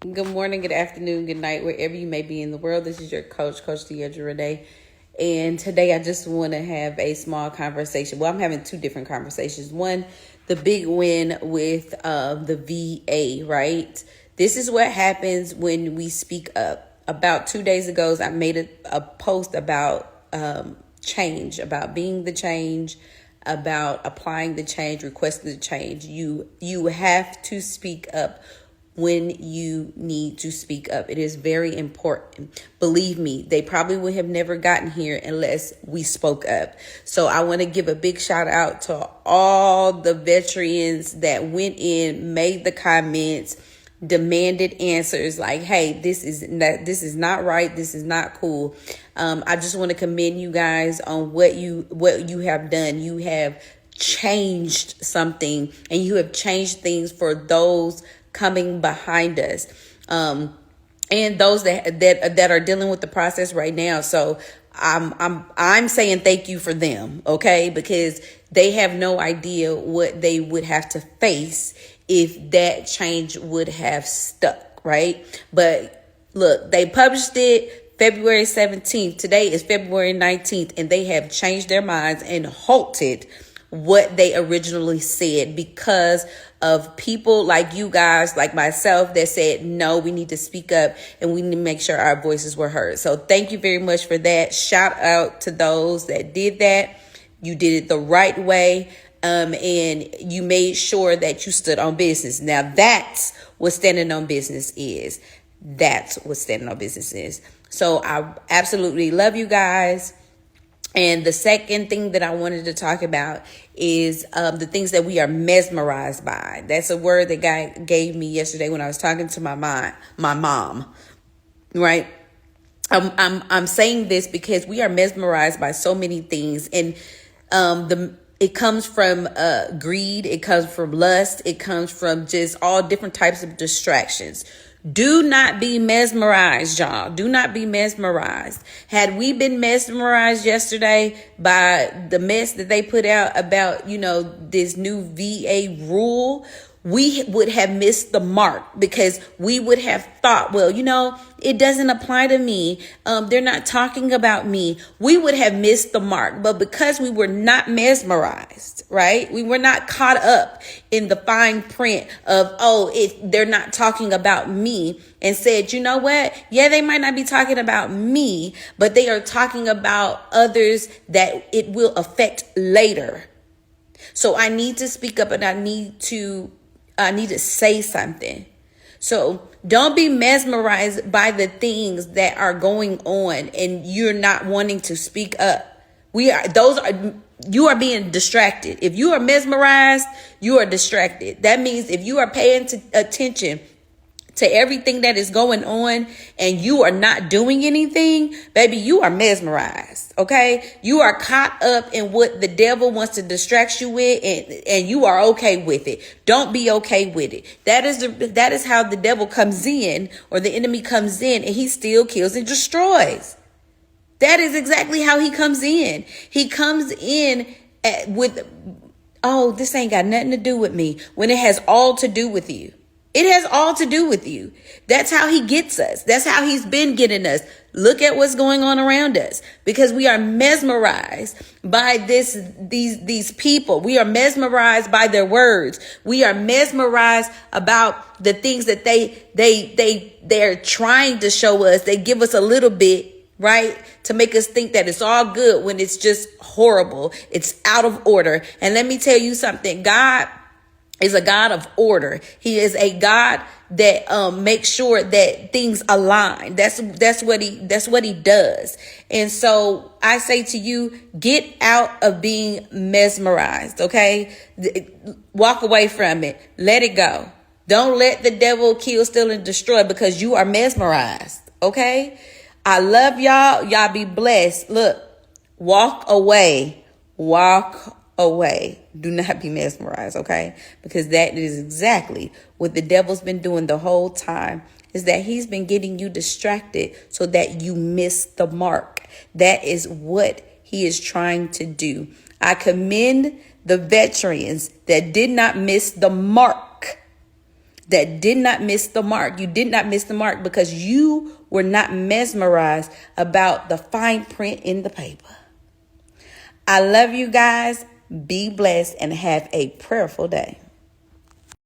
Good morning, good afternoon, good night, wherever you may be in the world. This is your coach, Coach Deidre Renee. And today I just want to have a small conversation. Well, I'm having two different conversations. One, the big win with the VA, right? This is what happens when we speak up. About 2 days ago, I made a post about change, about being the change, about applying the change, requesting the change. You have to speak up when you need to speak up. It is very important. Believe me, they probably would have never gotten here unless we spoke up. So I want to give a big shout out to all the veterans that went in, made the comments, demanded answers like, hey, this is not right, this is not cool. I just want to commend you guys on what you have done. You have changed something, and you have changed things for those coming behind us, and those that are dealing with the process right now. So I'm saying thank you for them, okay? Because they have no idea what they would have to face if that change would have stuck, right? But look, they published it February 17th. Today is February 19th, and they have changed their minds and halted what they originally said because of people like you guys, like myself, that said, no, we need to speak up and we need to make sure our voices were heard. So thank you very much for that. Shout out to those that did that. You did it the right way. And you made sure that you stood on business. Now that's what standing on business is. That's what standing on business is. So I absolutely love you guys. And the second thing that I wanted to talk about is the things that we are mesmerized by. That's a word that guy gave me yesterday when I was talking to my mom, right? I'm saying this because we are mesmerized by so many things, and it comes from greed, it comes from lust, it comes from just all different types of distractions. Do not be mesmerized, y'all. Do not be mesmerized. Had we been mesmerized yesterday by the mess that they put out about, this new VA rule, we would have missed the mark because we would have thought, well, it doesn't apply to me. They're not talking about me. We would have missed the mark. But because we were not mesmerized, right? We were not caught up in the fine print of, they're not talking about me, and said, you know what? Yeah, they might not be talking about me, but they are talking about others that it will affect later. So I need to speak up, and I need to say something. So don't be mesmerized by the things that are going on and you're not wanting to speak up. You are being distracted. If you are mesmerized, you are distracted. That means if you are paying attention to everything that is going on and you are not doing anything, baby, you are mesmerized, okay? You are caught up in what the devil wants to distract you with, and you are okay with it. Don't be okay with it. That is how the devil comes in, or the enemy comes in, and he still kills and destroys. That is exactly how he comes in. He comes in with, this ain't got nothing to do with me, when it has all to do with you. It has all to do with you. That's how he gets us. That's how he's been getting us. Look at what's going on around us, because we are mesmerized by these people. We are mesmerized by their words. We are mesmerized about the things that they're trying to show us. They give us a little bit, right, to make us think that it's all good when it's just horrible. It's out of order. And let me tell you something. God is a God of order. He is a God that makes sure that things align. That's what he does. And so I say to you, get out of being mesmerized, okay? Walk away from it. Let it go. Don't let the devil kill, steal, and destroy because you are mesmerized, okay? I love y'all. Y'all be blessed. Look, walk away. Walk away. Do not be mesmerized, okay? Because that is exactly what the devil's been doing the whole time, is that he's been getting you distracted so that you miss the mark. That is what he is trying to do. I commend the veterans that did not miss the mark. that did not miss the mark. You did not miss the mark because you were not mesmerized about the fine print in the paper. I love you guys. Be blessed and have a prayerful day.